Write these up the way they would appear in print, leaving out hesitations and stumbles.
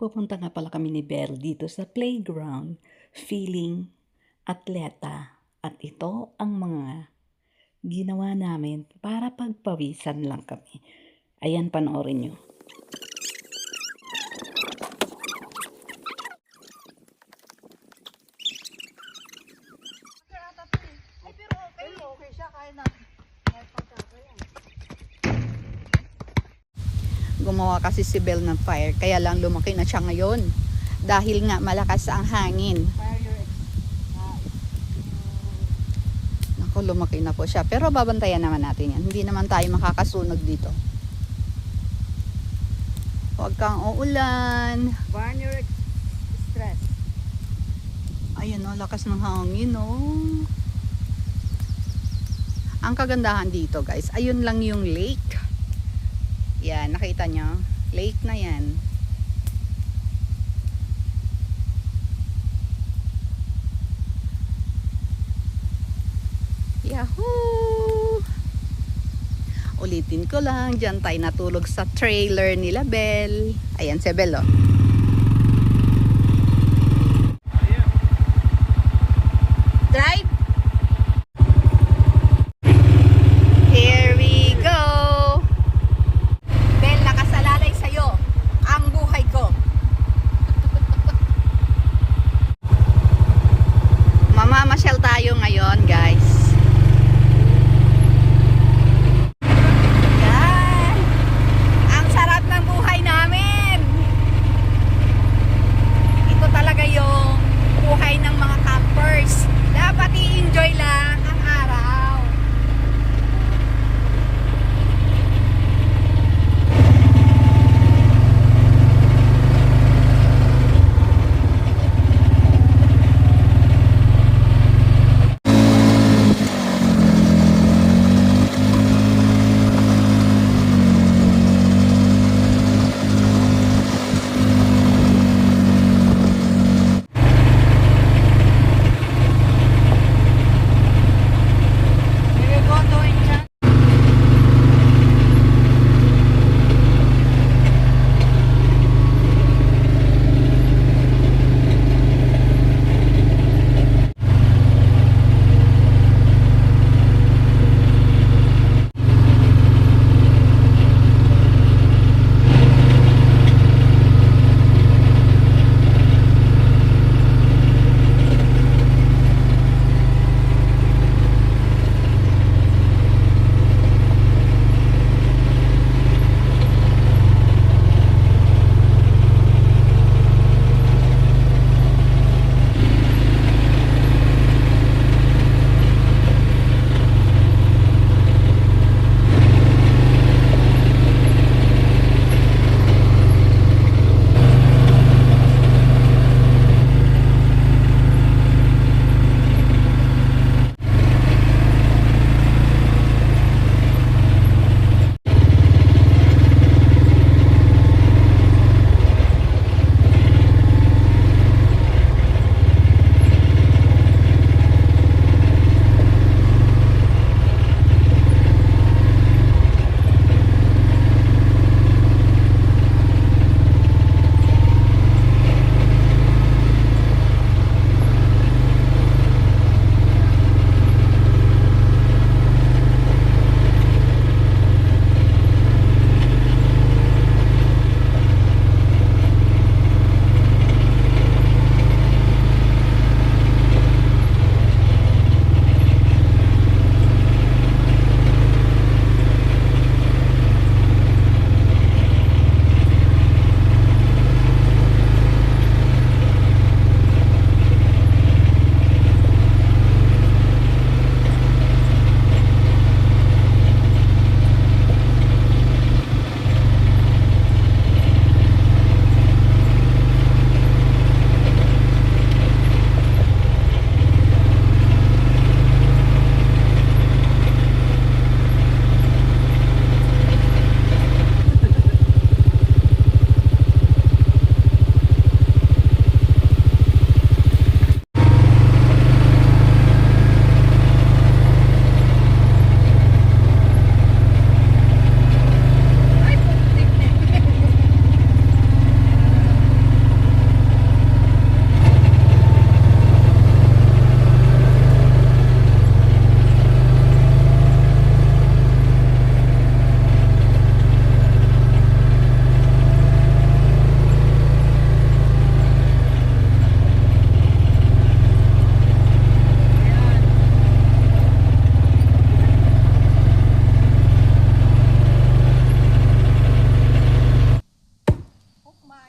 Pupunta nga pala kami ni Belle dito sa playground, feeling atleta. At ito ang mga ginawa namin para pagpawisan lang kami. Ayan, panoorin nyo. Gumawa kasi si Belle ng fire, kaya lang lumaki na siya ngayon dahil nga malakas ang hangin. Naku, lumaki na po siya, pero babantayan naman natin yan, hindi naman tayo makakasunog dito. Huwag kang uulan. Burn your stress. Ayun o, lakas ng hangin o. Ang kagandahan dito guys, ayun lang yung lake. Yan, nakita nyo? Lake na yan. Yahoo! Ulitin ko lang, dyan tayo natulog sa trailer nila Belle. Ayan si Belle oh. Drive! Here we go! Belle, nakasalalay sa'yo ang buhay ko. Mamamasyal tayo ngayon guys. Yan! Ang sarap ng buhay namin! Ito talaga yung buhay ng mga campers. Dapat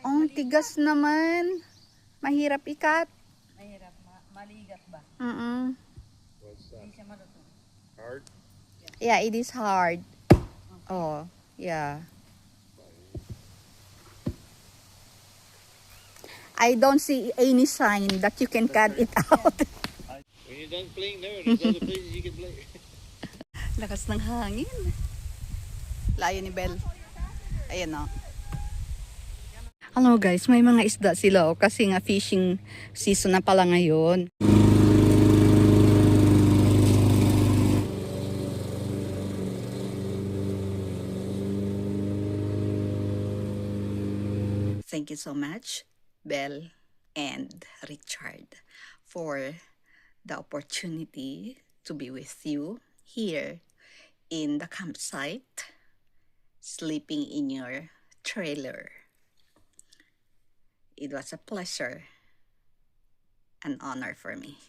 Oh, tigas naman. Mahirap ikat. Mahirap, maligat ba? Mm-mm. What's that? Hindi siya marunong. Hard? Yeah, it is hard. Oh, yeah. I don't see any sign that you can cut it out. When you're done playing there, there's other places you can play. Lakas ng hangin. Layo ni Belle. Ayan o. Hello guys, may mga isda sila o kasi nga fishing season na pala ngayon. Thank you so much, Belle and Richard, for the opportunity to be with you here in the campsite, sleeping in your trailer. It was a pleasure, an honor for me.